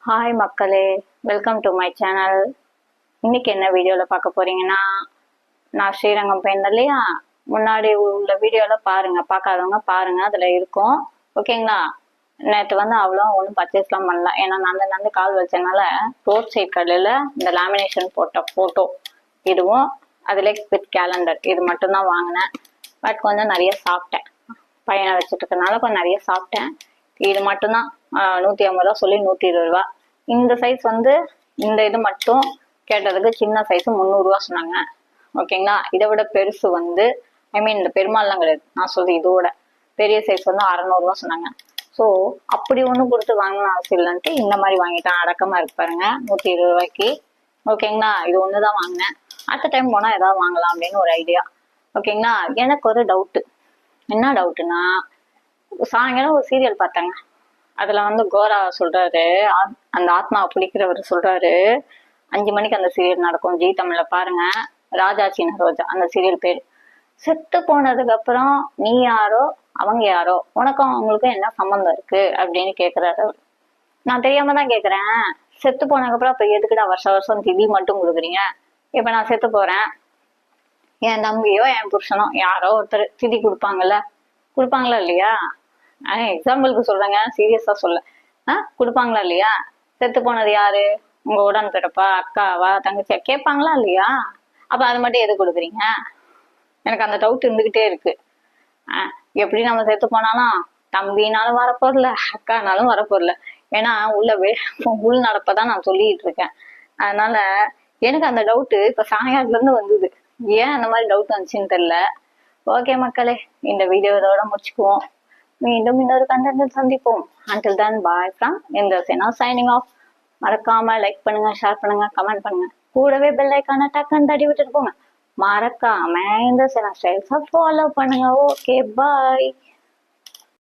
Hi மக்களே, welcome to my channel. இன்னைக்கு என்ன வீடியோவில் பார்க்க போறீங்கன்னா, நான் ஸ்ரீரங்கம் போயிருந்தேன் இல்லையா, முன்னாடி உள்ள வீடியோவில் பாருங்க, பார்க்காதவங்க பாருங்க, அதில் இருக்கும். ஓகேங்களா? நேற்று அவ்வளோ ஒன்றும் பர்ச்சேஸ்லாம் பண்ணல. ஏன்னா நடந்து கால் வச்சனால ரோட் சைட் கடையில் இந்த லேமினேஷன் போட்ட ஃபோட்டோ இதுவும் அதில் வித் கேலண்டர் இது மட்டும்தான் வாங்கினேன். பட் கொஞ்சம் நிறைய சாப்பிட்டேன். பையனை வச்சுட்டு இருக்கனால கொஞ்சம் நிறைய சாப்பிட்டேன். இது மட்டும்தான் 150 ரூபா சொல்லி 120 ரூபா. இந்த சைஸ் இந்த இது மட்டும் கேட்டதுக்கு சின்ன சைஸ் 300 ரூபா சொன்னாங்க. ஓகேங்களா? இதை விட பெருசு ஐ மீன் இந்த பெருமாள்லாம் கிடையாது, நான் சொல்லி இதோட பெரிய சைஸ் 600 ரூபா சொன்னாங்க. ஸோ அப்படி ஒன்று கொடுத்து வாங்கணும் அவசியம் இல்லைன்ட்டு இந்த மாதிரி வாங்கிட்டேன். அடக்கமா இருக்கு பாருங்க, 120 ரூபாய்க்கு. ஓகேங்களா? இது ஒண்ணுதான் வாங்கினேன். அடுத்த டைம் போனா ஏதாவது வாங்கலாம் அப்படின்னு ஒரு ஐடியா. ஓகேங்களா? எனக்கு ஒரு டவுட்டு. என்ன டவுட்டுன்னா, சாயங்காலம் ஒரு சீரியல் பார்த்தாங்க. அதுல கோரா சொல்றாரு, அந்த ஆத்மாவை பிடிக்கிறவர் சொல்றாரு, 5 மணிக்கு அந்த சீரியல் நடக்கும், ஜி தமிழ்ல பாருங்க, ராஜாச்சின ரோஜா அந்த சீரியல் பேரு. செத்து போனதுக்கு அப்புறம் நீ யாரோ அவங்க யாரோ, உனக்கும் அவங்களுக்கும் என்ன சம்பந்தம் இருக்கு அப்படின்னு கேக்குறாரு. நான் தெரியாம தான் கேக்குறேன், செத்து போனதுக்கு அப்புறம் அப்ப எதுக்குடா வருஷம் திதி மட்டும் கொடுக்குறீங்க? இப்ப நான் செத்து போறேன், என் தம்பியோ என் புருஷனோ யாரோ ஒருத்தர் திதி கொடுப்பாங்களா இல்லையா? எக்ஸாம்பிளுக்கு சொல்றேங்க, சீரியஸா சொல்ல. கொடுப்பாங்களா இல்லையா? செத்து போனது யாரு? உங்க உடன் பிறப்பா, அக்காவா, தங்கச்சியா கேட்பாங்களா இல்லையா? அப்ப அது மட்டும் எது கொடுக்குறீங்க? எனக்கு அந்த டவுட் இருந்துகிட்டே இருக்கு. எப்படி நம்ம செத்து போனாலும் தம்பினாலும் வரப்போறல, அக்கானாலும் வரப்போறல. ஏன்னா உள் நடப்பதான் நான் சொல்லிட்டு இருக்கேன். அதனால எனக்கு அந்த டவுட்டு இப்ப சாயங்காலத்துல இருந்து வந்தது. ஏன் அந்த மாதிரி டவுட் வந்துச்சுன்னு தெரியல. ஓகே மக்களே, இந்த வீடியோ இதோட முடிச்சுக்குவோம். மீண்டும் இன்னொரு கண்டென்ட் சந்திப்போம். until then bye from Indrasena signing off. மறக்காம லைக் பண்ணுங்க, ஷேர் பண்ணுங்க, கமெண்ட் பண்ணுங்க, கூடவே பெல் ஐக்கான டக்குன்னு தட்டி விட்டுட்டு போங்க. மறக்காம இந்திரசேனா ஸ்டைல்ஸை ஃபாலோ பண்ணுங்க. ஓகே, பாய்.